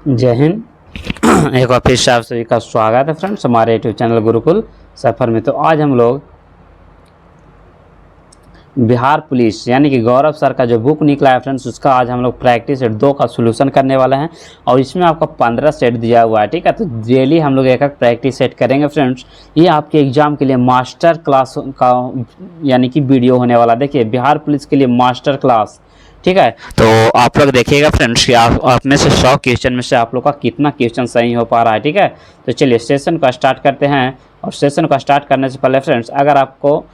जय हिंद। एक बार फिर से आप सभी का स्वागत है फ्रेंड्स हमारे यूट्यूब चैनल गुरुकुल सफ़र में। तो आज हम लोग बिहार पुलिस यानी कि गौरव सर का जो बुक निकला है फ्रेंड्स, उसका आज हम लोग प्रैक्टिस सेट 2 का सोल्यूशन करने वाले हैं और इसमें आपका 15 सेट दिया हुआ है। ठीक है, तो डेली हम लोग एक एक प्रैक्टिस सेट करेंगे फ्रेंड्स। ये आपके एग्जाम के लिए मास्टर क्लास का यानी कि वीडियो होने वाला। देखिए, बिहार पुलिस के लिए मास्टर क्लास। ठीक है, तो आप लोग देखिएगा फ्रेंड्स कि आप में से 100 क्वेश्चन में से आप लोग का कितना क्वेश्चन सही हो पा रहा है। ठीक है, तो चलिए सेशन को स्टार्ट करते हैं। और सेशन को स्टार्ट करने से पहले फ्रेंड्स, अगर आपको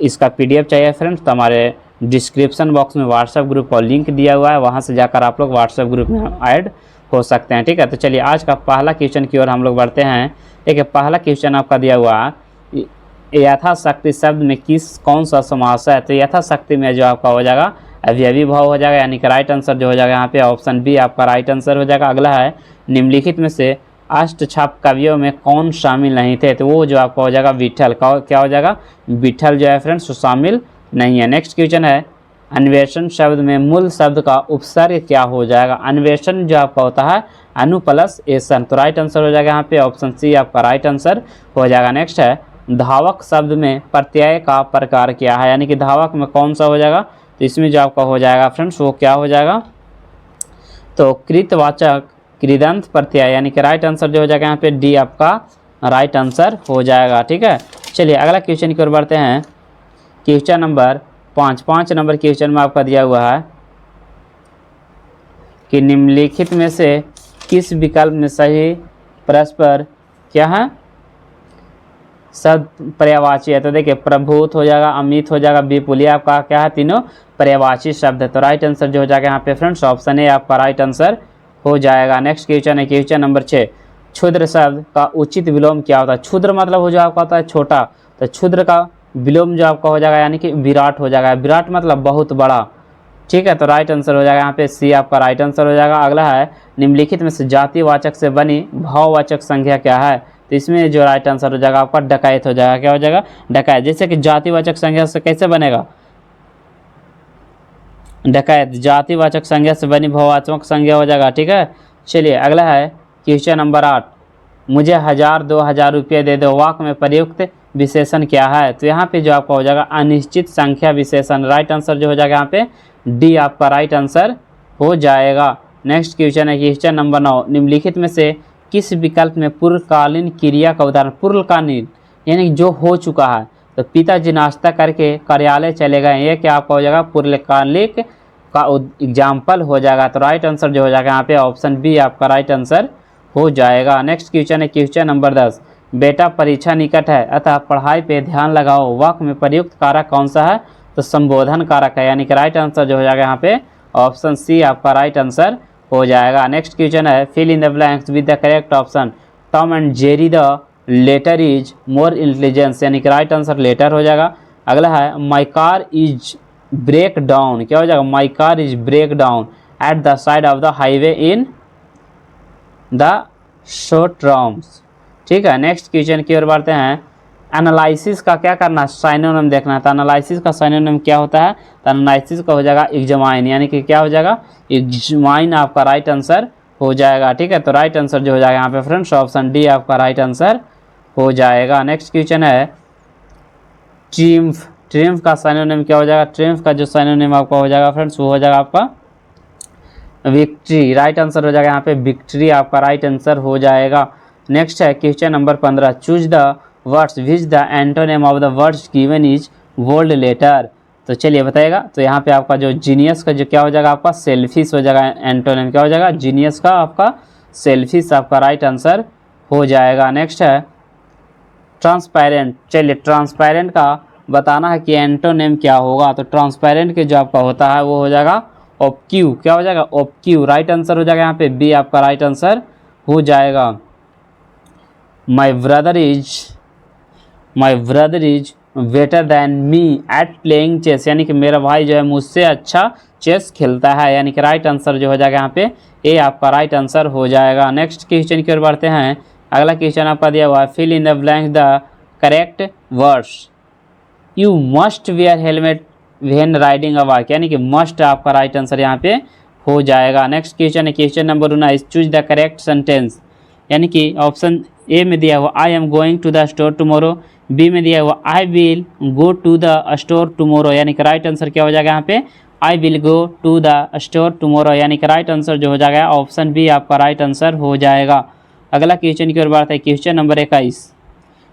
इसका पीडीएफ चाहिए फ्रेंड्स, तो हमारे डिस्क्रिप्शन बॉक्स में व्हाट्सएप ग्रुप का लिंक दिया हुआ है, वहाँ से जाकर आप लोग व्हाट्सएप ग्रुप में ऐड हो सकते हैं। ठीक है, तो चलिए आज का पहला क्वेश्चन की ओर हम लोग बढ़ते हैं। ठीक है, पहला क्वेश्चन आपका दिया हुआ है, यथाशक्ति शब्द में कौन सा समास है। तो यथाशक्ति में जो आपका हो जाएगा अवयवी भाव हो जाएगा, यानी कि राइट आंसर जो हो जाएगा यहाँ पे ऑप्शन बी आपका राइट आंसर हो जाएगा। अगला है, निम्नलिखित में से अष्टछाप कवियों में कौन शामिल नहीं थे। तो वो जो आपका हो जाएगा विठल। क्या हो जाएगा, विठल जो है फ्रेंड्स वो शामिल नहीं है। नेक्स्ट क्वेश्चन है, अन्वेषण शब्द में मूल शब्द का उपसर्ग क्या हो जाएगा। अन्वेषण जो आपका होता है अनु प्लस एसन, तो राइट आंसर हो जाएगा यहाँ पे ऑप्शन सी आपका राइट आंसर हो जाएगा। नेक्स्ट है, धावक शब्द में प्रत्यय का प्रकार क्या है, यानी कि धावक में कौन सा हो जाएगा। तो इसमें जो आपका हो जाएगा फ्रेंड्स वो क्या हो जाएगा, तो कृतवाचक कृदंत प्रत्यय, यानी कि राइट आंसर जो हो जाएगा यहाँ पे डी आपका राइट आंसर हो जाएगा। ठीक है, चलिए अगला क्वेश्चन की ओर बढ़ते हैं। क्वेश्चन नंबर 5 नंबर क्वेश्चन में आपका दिया हुआ है कि निम्नलिखित में से किस विकल्प में सही परस्पर क्या है सद पर्यायवाची है। तो देखिए, प्रभुत हो जाएगा, अमित हो जाएगा, विपुल, आपका क्या है तीनों पर्यायवाची शब्द है। तो राइट आंसर जो हो जाएगा यहाँ पे फ्रेंड्स ऑप्शन ए आपका राइट आंसर हो जाएगा। नेक्स्ट क्वेश्चन है क्वेश्चन नंबर 6, क्षुद्र शब्द का उचित विलोम क्या होता है। क्षुद्र मतलब हो जो आपका होता है छोटा, तो क्षुद्र का विलोम जो आपका हो जाएगा यानी कि विराट हो जाएगा। विराट मतलब बहुत बड़ा। ठीक है, तो राइट आंसर हो जाएगा यहाँ पे सी आपका राइट आंसर हो जाएगा। अगला है, निम्नलिखित में से जातिवाचक से बनी भाववाचक संख्या क्या है। तो इसमें जो राइट आंसर हो जाएगा आपका डकैत हो जाएगा। क्या हो जाएगा, डकैत। जैसे कि जातिवाचक संख्या से कैसे बनेगा, डकैत, जातिवाचक संज्ञा से बनी भावात्मक संज्ञा हो जाएगा। ठीक है, चलिए अगला है क्वेश्चन नंबर 8, मुझे 1000-2000 रुपये दे दो, वाक्य में प्रयुक्त विशेषण क्या है। तो यहाँ पे जो आपका हो जाएगा अनिश्चित संख्या विशेषण। राइट आंसर जो हो जाएगा यहाँ पे डी आपका राइट आंसर हो जाएगा। नेक्स्ट क्वेश्चन है क्वेश्चन नंबर 9, निम्नलिखित में से किस विकल्प में पूर्वकालीन क्रिया का उदाहरण। पूर्वकालीन यानी जो हो चुका है, तो पिताजी नाश्ता करके कार्यालय चले गए, ये क्या आपका हो जाएगा पूर्वकालिक का एग्जाम्पल हो जाएगा। तो राइट आंसर जो हो जाएगा यहाँ पे ऑप्शन बी आपका राइट आंसर हो जाएगा। नेक्स्ट क्वेश्चन है क्वेश्चन नंबर 10, बेटा परीक्षा निकट है अतः पढ़ाई पे ध्यान लगाओ, वाक्य में प्रयुक्त कारक कौन सा है। तो संबोधन कारक है, यानी कि राइट आंसर जो हो जाएगा यहाँ पे ऑप्शन सी आपका राइट आंसर हो जाएगा। नेक्स्ट क्वेश्चन है, fill in the blanks with the correct option. Tom and Jerry the latter is more intelligence, यानी कि राइट आंसर लेटर हो जाएगा। अगला है, my car is break down, क्या हो जाएगा, my car is break down at the side of the highway in the short terms. ठीक है, नेक्स्ट क्वेश्चन की ओर बढ़ते हैं। एनालिसिस का क्या करना है, साइनोनिम देखना है। तो एनालिसिस का साइनोनिम क्या होता है, तो एनालिसिस का हो जाएगा एग्जामाइन, यानी कि क्या हो जाएगा एग्जामाइन आपका राइट आंसर हो जाएगा। ठीक है, तो राइट आंसर जो हो जाएगा यहाँ पे फ्रेंड्स ऑप्शन डी आपका राइट आंसर हो जाएगा। नेक्स्ट क्वेश्चन है, ट्रिम्फ, ट्रिम्फ का साइनोनिम क्या हो जाएगा। ट्रिम्फ का जो साइनोनिम आपका हो जाएगा फ्रेंड्स वो हो जाएगा आपका विक्ट्री, राइट आंसर हो जाएगा यहाँ पे विक्ट्री आपका राइट आंसर हो जाएगा। नेक्स्ट है question number 15, choose the words which the antonym of the words given is bold letter. तो चलिए बताइएगा। तो यहाँ पे आपका जो जीनियस का जो क्या हो जाएगा आपका सेल्फिश हो जाएगा, एंटोनिम क्या हो जाएगा जीनियस का आपका सेल्फिश आपका राइट आंसर हो जाएगा। नेक्स्ट है ट्रांसपेरेंट, चलिए ट्रांसपेरेंट का बताना है कि एंटोनिम क्या होगा। तो ट्रांसपेरेंट के जो आपका होता है वो हो जाएगा ऑब्क्यू, क्या हो जाएगा ऑब्क्यू, राइट आंसर हो जाएगा यहाँ पे बी आपका राइट आंसर हो जाएगा। My brother is better than me at playing chess, यानी कि मेरा भाई जो है मुझसे अच्छा चेस खेलता है, यानी कि राइट आंसर जो हो जाएगा यहाँ पे ए आपका राइट आंसर हो जाएगा। नेक्स्ट क्वेश्चन की ओर बढ़ते हैं। अगला क्वेश्चन आपका दिया हुआ है, fill in the blank the correct words. You must wear helmet when riding a bike, यानी कि मस्ट आपका राइट आंसर यहाँ पे हो जाएगा। नेक्स्ट क्वेश्चन है question number 19, choose the correct sentence. यानी कि ऑप्शन ए में दिया हुआ I am going to the store tomorrow, B में दिया हुआ I will go to the store tomorrow, यानी कि राइट आंसर क्या हो जाएगा यहाँ पे I will go to the store tomorrow, यानी कि राइट आंसर जो हो जाएगा ऑप्शन बी आपका राइट आंसर हो जाएगा। अगला क्वेश्चन की ओर बढ़ते हैं, क्वेश्चन नंबर 21।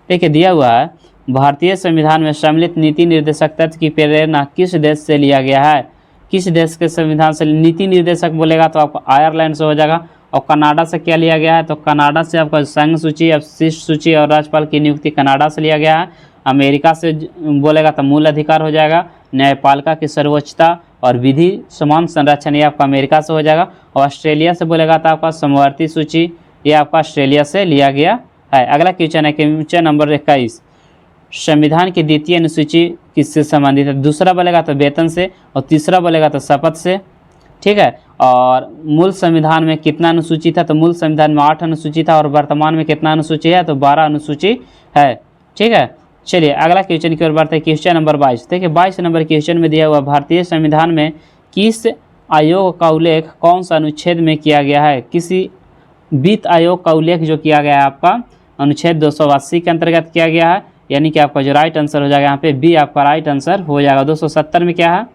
देखिए दिया हुआ है भारतीय संविधान में सम्मिलित नीति निर्देशक तत्व की प्रेरणा किस देश से लिया गया है। किस देश के संविधान से नीति निर्देशक बोलेगा तो आपको आयरलैंड से हो जाएगा। और कनाडा से क्या लिया गया है तो कनाडा से आपका संघ सूची, अवशिष्ट सूची और राज्यपाल की नियुक्ति कनाडा से लिया गया है। अमेरिका से बोलेगा तो मूल अधिकार हो जाएगा। न्यायपालिका की सर्वोच्चता और विधि समान संरक्षण ये आपका अमेरिका से हो जाएगा। और ऑस्ट्रेलिया से बोलेगा तो आपका समवर्ती सूची ये आपका ऑस्ट्रेलिया से लिया गया है। अगला क्वेश्चन है क्वेश्चन नंबर 21, संविधान की द्वितीय अनुसूची किससे संबंधित है। दूसरा बोलेगा तो वेतन से और तीसरा बोलेगा तो शपथ से, ठीक है। और मूल संविधान में कितना अनुसूची था तो मूल संविधान में 8 अनुसूची था और वर्तमान में कितना अनुसूची है तो 12 अनुसूची है, ठीक है। चलिए अगला क्वेश्चन की ओर बढ़ते हैं, क्वेश्चन नंबर 22। देखिए 22 नंबर क्वेश्चन में दिया हुआ भारतीय संविधान में किस आयोग का उल्लेख कौन सा अनुच्छेद में किया गया है। किसी वित्त आयोग का उल्लेख जो किया गया है आपका अनुच्छेद 280 के अंतर्गत किया गया है, यानी कि आपका जो राइट आंसर हो जाएगा यहाँ पे बी आपका राइट आंसर हो जाएगा। 270 में क्या है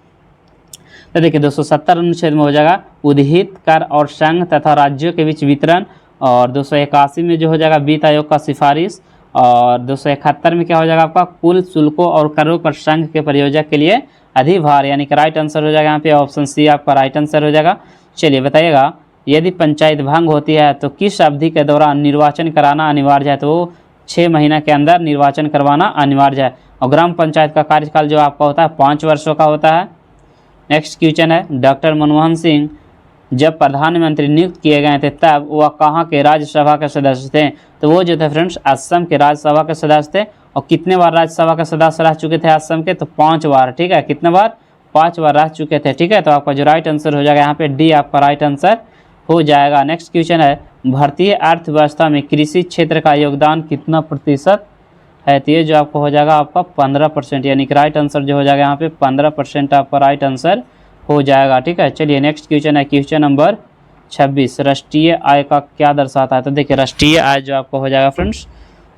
तो देखिए 270 अनुच्छेद में हो जाएगा उद्हित कर और संघ तथा राज्यों के बीच वितरण। और 281 में जो हो जाएगा वित्त आयोग का सिफारिश। और 271 में क्या हो जाएगा आपका कुल शुल्कों और करों पर संघ के प्रयोजक के लिए अधिभार, यानी कि राइट आंसर हो जाएगा यहाँ पे ऑप्शन सी आपका राइट आंसर हो जाएगा। चलिए बताइएगा यदि पंचायत भंग होती है तो किस अवधि के दौरान निर्वाचन कराना अनिवार्य है, तो वो 6 महीना के अंदर निर्वाचन करवाना अनिवार्य है। और ग्राम पंचायत का कार्यकाल जो आपका होता है 5 वर्षों का होता है। नेक्स्ट क्वेश्चन है डॉक्टर मनमोहन सिंह जब प्रधानमंत्री नियुक्त किए गए थे तब वह कहाँ के राज्यसभा के सदस्य थे, तो वो जो थे फ्रेंड्स असम के राज्यसभा के सदस्य थे। और कितने बार राज्यसभा के सदस्य रह चुके थे असम के तो 5 बार, ठीक है। कितने बार 5 बार रह चुके थे, ठीक है। तो आपका जो राइट आंसर हो जाएगा यहाँ पे डी आपका राइट आंसर हो जाएगा। नेक्स्ट क्वेश्चन है भारतीय अर्थव्यवस्था में कृषि क्षेत्र का योगदान कितना प्रतिशत है, तो ये जो आपको हो जाएगा आपका 15%, यानी कि राइट आंसर जो हो जाएगा यहाँ पे 15% आपका राइट आंसर हो जाएगा, ठीक है। चलिए नेक्स्ट क्वेश्चन है क्वेश्चन नंबर 26, राष्ट्रीय आय का क्या दर्शाता है। तो देखिए राष्ट्रीय आय जो आपको हो जाएगा फ्रेंड्स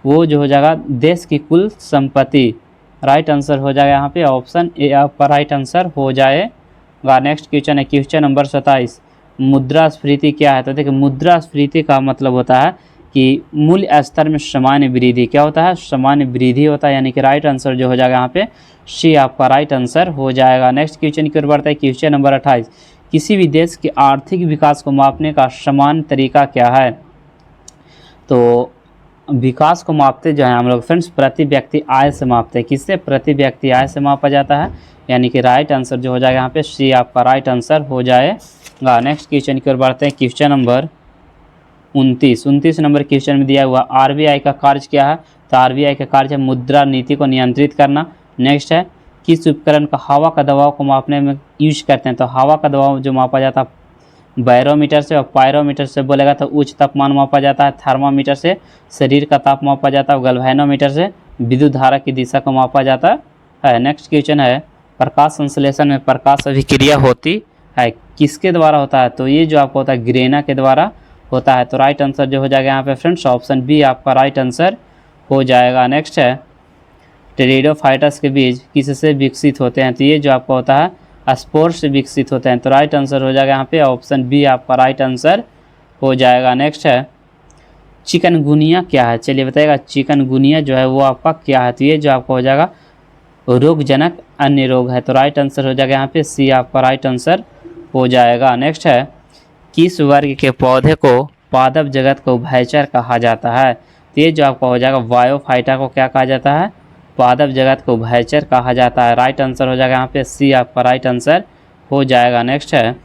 वो जो हो जाएगा देश की कुल संपत्ति, राइट आंसर हो जाएगा यहाँ पे ऑप्शन ए आपका राइट आंसर हो जाएगा। नेक्स्ट क्वेश्चन है क्वेश्चन नंबर 27, मुद्रास्फीति क्या है। तो देखिए मुद्रास्फीति का मतलब होता है कि मूल्य स्तर में सामान्य वृद्धि, क्या होता है सामान्य वृद्धि होता है, यानी कि राइट आंसर जो हो जाएगा यहाँ पे सी आपका राइट आंसर हो जाएगा। नेक्स्ट क्वेश्चन की ओर बढ़ता है क्वेश्चन नंबर 28, किसी भी देश के आर्थिक विकास को मापने का समान तरीका क्या है। तो विकास को मापते जो है हम लोग फ्रेंड्स प्रति व्यक्ति आय से मापते हैं। किससे प्रति व्यक्ति आय से मापा जाता है, यानी कि राइट आंसर जो हो जाएगा यहाँ पे सी आपका राइट आंसर हो जाएगा। नेक्स्ट क्वेश्चन की ओर बढ़ते हैं क्वेश्चन नंबर 29 नंबर क्वेश्चन में दिया हुआ आरबीआई का कार्य क्या है। तो आरबीआई का कार्य है मुद्रा नीति को नियंत्रित करना। नेक्स्ट है किस उपकरण का हवा का दबाव को मापने में यूज करते हैं। तो हवा का दबाव जो मापा जाता है बैरोमीटर से और पायरोमीटर से बोलेगा तो उच्च तापमान मापा जाता है। थर्मामीटर से शरीर का ताप मापा जाता है। गैल्वेनोमीटर से विद्युत धारा की दिशा को मापा जाता है। नेक्स्ट क्वेश्चन है प्रकाश संश्लेषण में प्रकाश अभिक्रिया होती है किसके द्वारा होता है। तो ये जो आपको होता है ग्रेना के द्वारा होता है। तो राइट आंसर जो हो जाएगा यहाँ पे फ्रेंड्स ऑप्शन बी आपका राइट आंसर हो जाएगा। नेक्स्ट है टेरिडोफाइटस के बीज किससे विकसित होते हैं। तो ये जो आपका होता है स्पोर से विकसित होते हैं। तो राइट आंसर हो जाएगा यहाँ पे ऑप्शन बी आपका राइट आंसर हो जाएगा। नेक्स्ट है चिकनगुनिया क्या है। चलिए बताइएगा चिकनगुनिया जो है वो आपका क्या है। तो ये जो आपका हो जाएगा रोगजनक अन्य रोग है। तो राइट आंसर हो जाएगा यहाँ पे सी आपका राइट आंसर हो जाएगा। नेक्स्ट है किस वर्ग के पौधे को पादप जगत को उभयचर कहा जाता है। तो ये जो आपका हो जाएगा वायोफाइटा को क्या कहा जाता है पादप जगत को उभयचर कहा जाता है। राइट आंसर हो जाएगा यहाँ पे सी आपका राइट आंसर हो जाएगा। नेक्स्ट है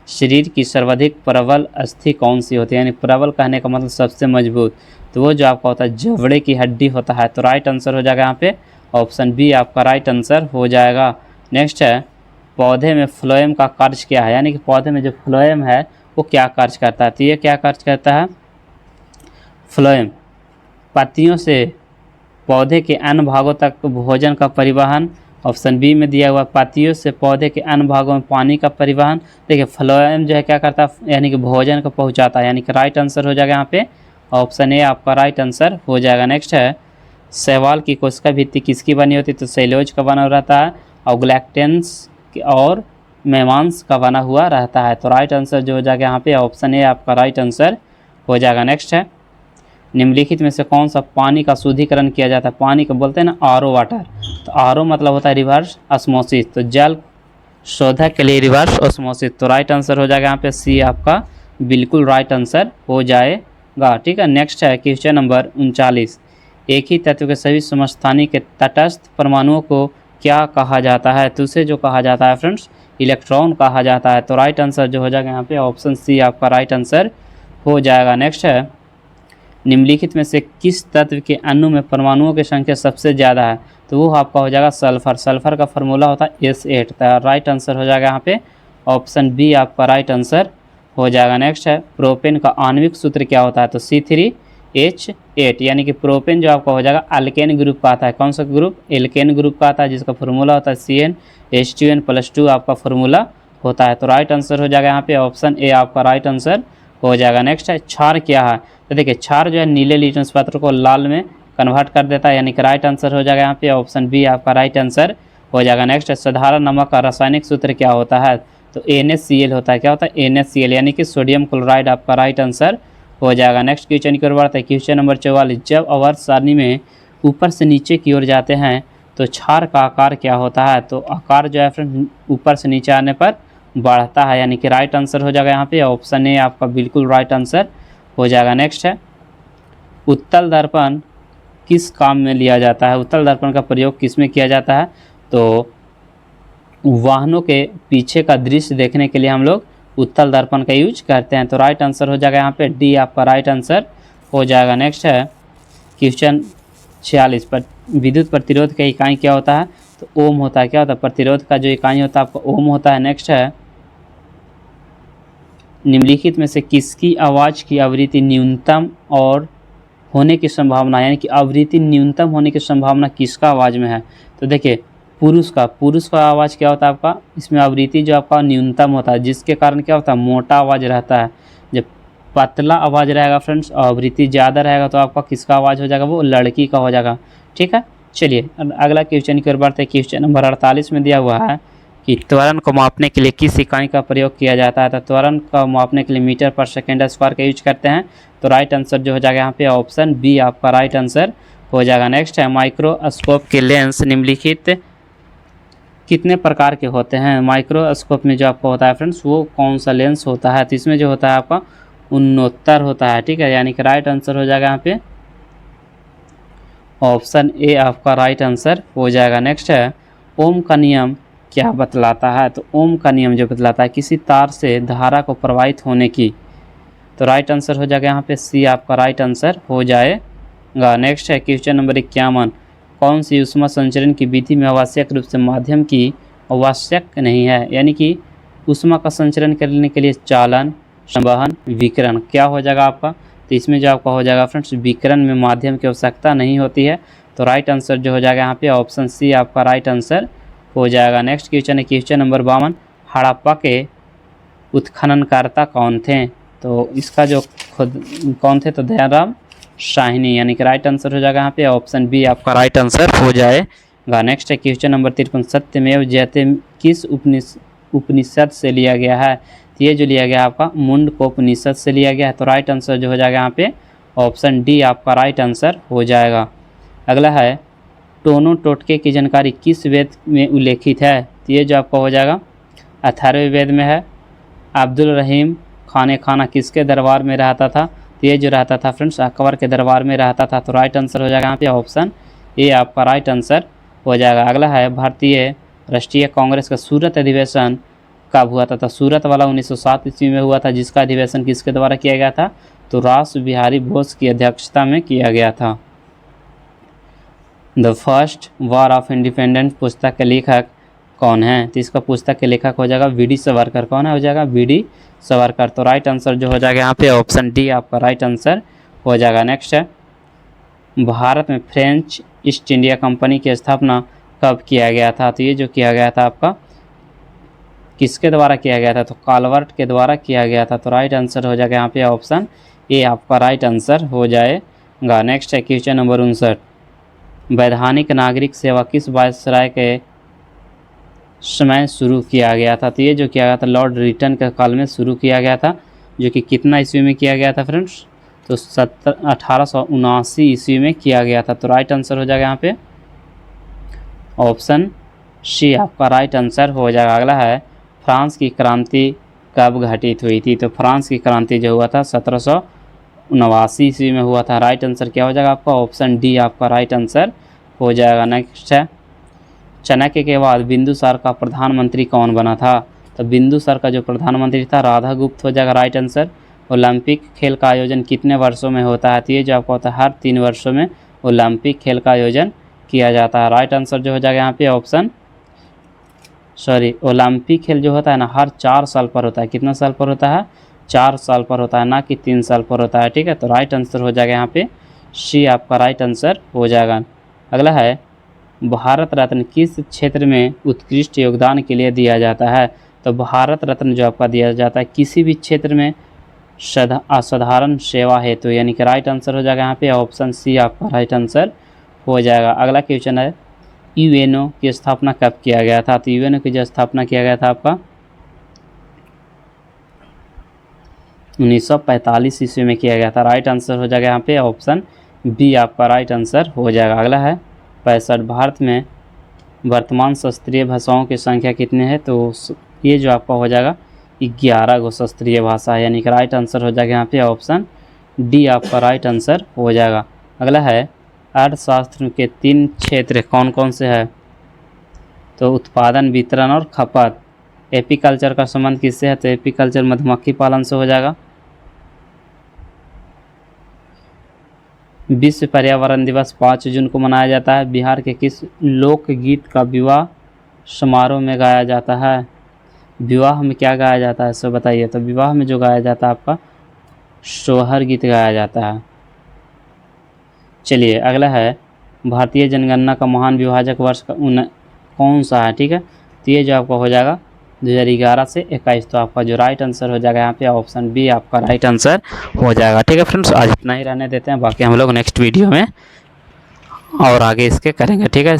शरीर की सर्वाधिक प्रबल अस्थि कौन सी होती है। यानी प्रबल कहने का मतलब सबसे मजबूत, तो वो जो आपका होता है जबड़े की हड्डी होता है। तो राइट आंसर हो जाएगा यहाँ पे ऑप्शन बी आपका राइट आंसर हो जाएगा। नेक्स्ट है पौधे में फ्लोएम का कार्य क्या है। यानी कि पौधे में जो फ्लोएम है वो क्या कार्य करता है। तो ये क्या कार्य करता है फ्लोएम पत्तियों से पौधे के अन्य भागों तक भोजन का परिवहन, ऑप्शन बी में दिया हुआ पत्तियों से पौधे के अन्य भागों में पानी का परिवहन। देखिए फ्लोएम जो है क्या करता है, यानी कि भोजन को पहुंचाता है, यानी कि राइट आंसर हो जाएगा यहाँ पे ऑप्शन ए आपका राइट आंसर हो जाएगा। नेक्स्ट है शैवाल की कोशिका भित्ति किसकी बनी होती है, तो सेल्यूलोज का बना रहता है और ग्लैक्टेंस और मेमांस का बना हुआ रहता है। तो राइट आंसर जो हो जाएगा यहाँ पे ऑप्शन ए आपका राइट आंसर हो जाएगा। नेक्स्ट है निम्नलिखित में से कौन सा पानी का शुद्धिकरण किया जाता है, पानी को बोलते हैं ना आरओ वाटर, तो आरओ मतलब होता है रिवर्स ऑस्मोसिस, तो जल शोधक के लिए रिवर्स ऑस्मोसिस, तो राइट आंसर हो जाएगा यहाँ पे सी आपका बिल्कुल राइट आंसर हो जाएगा। ठीक है, नेक्स्ट है क्वेश्चन नंबर 39, एक ही तत्व के सभी समस्थानिक के तटस्थ परमाणुओं को क्या कहा जाता है, तो उसे जो कहा जाता है फ्रेंड्स इलेक्ट्रॉन कहा जाता है। तो राइट आंसर जो हो जाएगा यहाँ पे ऑप्शन सी आपका राइट आंसर हो जाएगा। नेक्स्ट है निम्नलिखित में से किस तत्व के अणु में परमाणुओं की संख्या सबसे ज़्यादा है, तो वो आपका हो जाएगा सल्फर, सल्फर का फार्मूला होता है S8, तो राइट आंसर हो जाएगा यहाँ पे ऑप्शन बी आपका राइट आंसर हो जाएगा। नेक्स्ट है प्रोपेन का आणविक सूत्र क्या होता है, तो C3H8, यानी कि प्रोपेन जो आपका हो जाएगा अल्केन ग्रुप का आता है, कौन सा ग्रुप, एल्केन ग्रुप का आता है, जिसका फार्मूला होता है CnH2n+2 आपका फार्मूला होता है। तो राइट आंसर हो जाएगा यहाँ पे ऑप्शन ए आपका राइट आंसर हो जाएगा। नेक्स्ट है क्षार क्या है, तो देखिए क्षार जो है नीले लिटमस पत्र को लाल में कन्वर्ट कर देता है, यानी कि राइट आंसर हो जाएगा यहाँ पे ऑप्शन बी आपका राइट आंसर हो जाएगा। नेक्स्ट है साधारण नमक का रासायनिक सूत्र क्या होता है, तो NaCl होता है, क्या होता है NaCl, यानी कि सोडियम क्लोराइड आपका राइट आंसर हो जाएगा। नेक्स्ट क्वेश्चन की ओर बढ़ते हैं, क्वेश्चन नंबर 44, जब आवर्त सारणी में ऊपर से नीचे की ओर जाते हैं तो क्षार का आकार क्या होता है, तो आकार जो है फ्रेंड ऊपर से नीचे आने पर बढ़ता है, यानी कि राइट आंसर हो जाएगा यहाँ पे ऑप्शन ए आपका बिल्कुल राइट आंसर हो जाएगा। नेक्स्ट है उत्तल दर्पण किस काम में लिया जाता है, उत्तल दर्पण का प्रयोग किस में किया जाता है, तो वाहनों के पीछे का दृश्य देखने के लिए हम लोग उत्तल दर्पण का यूज करते हैं। तो राइट आंसर हो जाएगा यहाँ पे डी आपका राइट आंसर हो जाएगा। नेक्स्ट है क्वेश्चन 46 पर विद्युत प्रतिरोध का इकाई क्या होता है, तो ओम होता है, क्या होता है प्रतिरोध का जो इकाई होता है आपका ओम होता है। नेक्स्ट है निम्नलिखित में से किसकी आवाज़ की आवृत्ति न्यूनतम और होने की संभावना, यानी कि आवृत्ति न्यूनतम होने की संभावना किसका आवाज़ में है, तो देखिए पुरुष का आवाज़ क्या होता है आपका, इसमें आवृत्ति जो आपका न्यूनतम होता है, जिसके कारण क्या होता है मोटा आवाज़ रहता है। जब पतला आवाज़ रहेगा फ्रेंड्स और आवृत्ति ज़्यादा रहेगा तो आपका किसका आवाज़ हो जाएगा, वो लड़की का हो जाएगा। ठीक है, चलिए अगला क्वेश्चन की ओर बढ़ते हैं। क्वेश्चन नंबर 48 में दिया हुआ है कि त्वरण को मापने के लिए किस इकाई का प्रयोग किया जाता है, तो त्वरण को मापने के लिए मीटर पर सेकेंड स्क्वायर का यूज करते हैं। तो राइट आंसर जो हो जाएगा यहाँ पे ऑप्शन बी आपका राइट आंसर हो जाएगा। नेक्स्ट है माइक्रोस्कोप के लेंस निम्नलिखित कितने प्रकार के होते हैं, माइक्रोस्कोप में जो आपका होता है फ्रेंड्स वो कौन सा लेंस होता है, तो इसमें जो होता है आपका 69 होता है। ठीक है, यानी कि राइट आंसर हो जाएगा यहाँ पे ऑप्शन ए आपका राइट आंसर हो जाएगा। नेक्स्ट है ओम का नियम क्या बतलाता है, तो ओम का नियम जो बतलाता है किसी तार से धारा को प्रवाहित होने की, तो राइट आंसर हो जाएगा यहाँ पे सी आपका राइट आंसर हो जाएगा। नेक्स्ट है क्वेश्चन नंबर 51, कौन सी ऊष्मा संचरण की विधि में आवश्यक रूप से माध्यम की आवश्यक नहीं है, यानी कि ऊष्मा का संचरण करने के लिए चालन, संवहन, विकिरण क्या हो जाएगा आपका, तो इसमें जो आपका हो जाएगा फ्रेंड्स विकिरण में माध्यम की आवश्यकता नहीं होती है। तो राइट आंसर जो हो जाएगा यहाँ पे ऑप्शन सी आपका राइट आंसर हो जाएगा। नेक्स्ट क्वेश्चन है क्वेश्चन नंबर 52, हड़प्पा के उत्खननकर्ता कौन थे, तो इसका जो खुद कौन थे, तो दयाराम शाहिनी, यानी कि राइट आंसर हो जाएगा यहाँ पे ऑप्शन बी आपका राइट आंसर हो जाएगा। नेक्स्ट है क्वेश्चन नंबर 53, सत्यमेव जयते किस उपनिषद से लिया गया है, तो ये जो लिया गया आपका मुंडकोपनिषद से लिया गया है। तो राइट आंसर जो हो जाएगा यहाँ पे ऑप्शन डी आपका राइट आंसर हो जाएगा। अगला है टोनो टोटके की जानकारी किस वेद में उल्लेखित है, तो ये जो आपका हो जाएगा अथर्व वेद में है। अब्दुल रहीम खाना किसके दरबार में रहता था, तो ये जो रहता था फ्रेंड्स अकबर के दरबार में रहता था। तो राइट आंसर हो जाएगा यहाँ पे ऑप्शन ए आपका राइट आंसर हो जाएगा। अगला है भारतीय राष्ट्रीय कांग्रेस का सूरत अधिवेशन कब हुआ था, तो सूरत वाला 1907 ईस्वी में हुआ था, जिसका अधिवेशन किसके द्वारा किया गया था, तो रास बिहारी बोस की अध्यक्षता में किया गया था। The first war of independence पुस्तक के लेखक कौन है, तो इसका पुस्तक के लेखक हो जाएगा वी डी सावरकर, कौन है हो जाएगा वी डी सावरकर। तो राइट आंसर जो हो जाएगा यहाँ पे ऑप्शन डी आपका राइट आंसर हो जाएगा। नेक्स्ट है भारत में फ्रेंच ईस्ट इंडिया कंपनी की स्थापना कब किया गया था? तो ये जो किया गया था आपका किसके द्वारा किया गया था? तो काल्वर्ट के द्वारा किया गया था। तो राइट आंसर हो जाएगा यहाँ पे ऑप्शन ए आपका राइट आंसर हो जाएगा। नेक्स्ट है क्वेश्चन नंबर 59, वैधानिक नागरिक सेवा किस वायसराय के समय शुरू किया गया था? तो ये जो किया गया था लॉर्ड रिटन के काल में शुरू किया गया था, जो कि कितना ईस्वी में किया गया था फ्रेंड्स? तो 1879 ईस्वी में किया गया था। तो राइट आंसर हो जाएगा यहाँ पे ऑप्शन सी आपका राइट आंसर हो जाएगा। अगला है फ्रांस की क्रांति कब घटित हुई थी? तो फ्रांस की क्रांति जो हुआ था 1789 ईस्वी में हुआ था। राइट आंसर क्या हो जाएगा आपका? ऑप्शन डी आपका राइट आंसर हो जाएगा। नेक्स्ट है चाणक्य के बाद बिंदुसार का प्रधानमंत्री कौन बना था? तो बिंदुसार का जो प्रधानमंत्री था राधागुप्त हो जाएगा। Right answer. ओलंपिक खेल का आयोजन कितने वर्षों में होता है? तो ये जो आपका होता है हर 3 वर्षों में ओलंपिक खेल का आयोजन किया जाता है। राइट आंसर जो हो जाएगा यहाँ पे ऑप्शन ओलंपिक खेल जो होता है ना हर 4 साल पर होता है। कितना साल पर होता है? 4 साल पर होता है, ना कि 3 साल पर होता है। ठीक है, तो राइट आंसर हो जाएगा यहाँ पे सी आपका राइट आंसर हो जाएगा। अगला है भारत रत्न किस क्षेत्र में उत्कृष्ट योगदान के लिए दिया जाता है? तो भारत रत्न जो आपका दिया जाता है किसी भी क्षेत्र में असाधारण सेवा हेतु, यानी कि राइट आंसर हो जाएगा यहाँ पे ऑप्शन सी आपका राइट आंसर हो जाएगा। अगला क्वेश्चन है यूएनओ की स्थापना कब किया गया था? तो यूएनओ की जो स्थापना किया गया था आपका 1945 ईस्वी में किया गया था। राइट आंसर हो जाएगा यहाँ पे ऑप्शन बी आपका राइट आंसर हो जाएगा। अगला है 65 भारत में वर्तमान शास्त्रीय भाषाओं की संख्या कितनी है? तो ये जो आपका हो जाएगा 11 गो शास्त्रीय भाषा है, यानी कि राइट आंसर हो जाएगा यहाँ पे ऑप्शन डी आपका राइट आंसर हो जाएगा। अगला है अर्थशास्त्र के 3 क्षेत्र कौन कौन से हैं? तो उत्पादन, वितरण और खपत। एपीकल्चर का संबंध किससे है? तो एपीकल्चर मधुमक्खी पालन से हो जाएगा। विश्व पर्यावरण दिवस 5 जून को मनाया जाता है। बिहार के किस लोकगीत का विवाह समारोह में गाया जाता है? विवाह में क्या गाया जाता है सो बताइए। तो विवाह में जो गाया जाता है आपका सोहर गीत गाया जाता है। चलिए अगला है भारतीय जनगणना का महान विभाजक वर्ष का कौन सा है? ठीक है, तो ये जो आपका हो जाएगा 2011 से 21। तो आपका जो राइट आंसर हो जाएगा यहाँ पे ऑप्शन बी आपका राइट आंसर हो जाएगा। ठीक है फ्रेंड्स, आज इतना ही रहने देते हैं, बाकी हम लोग नेक्स्ट वीडियो में और आगे इसके करेंगे। ठीक है।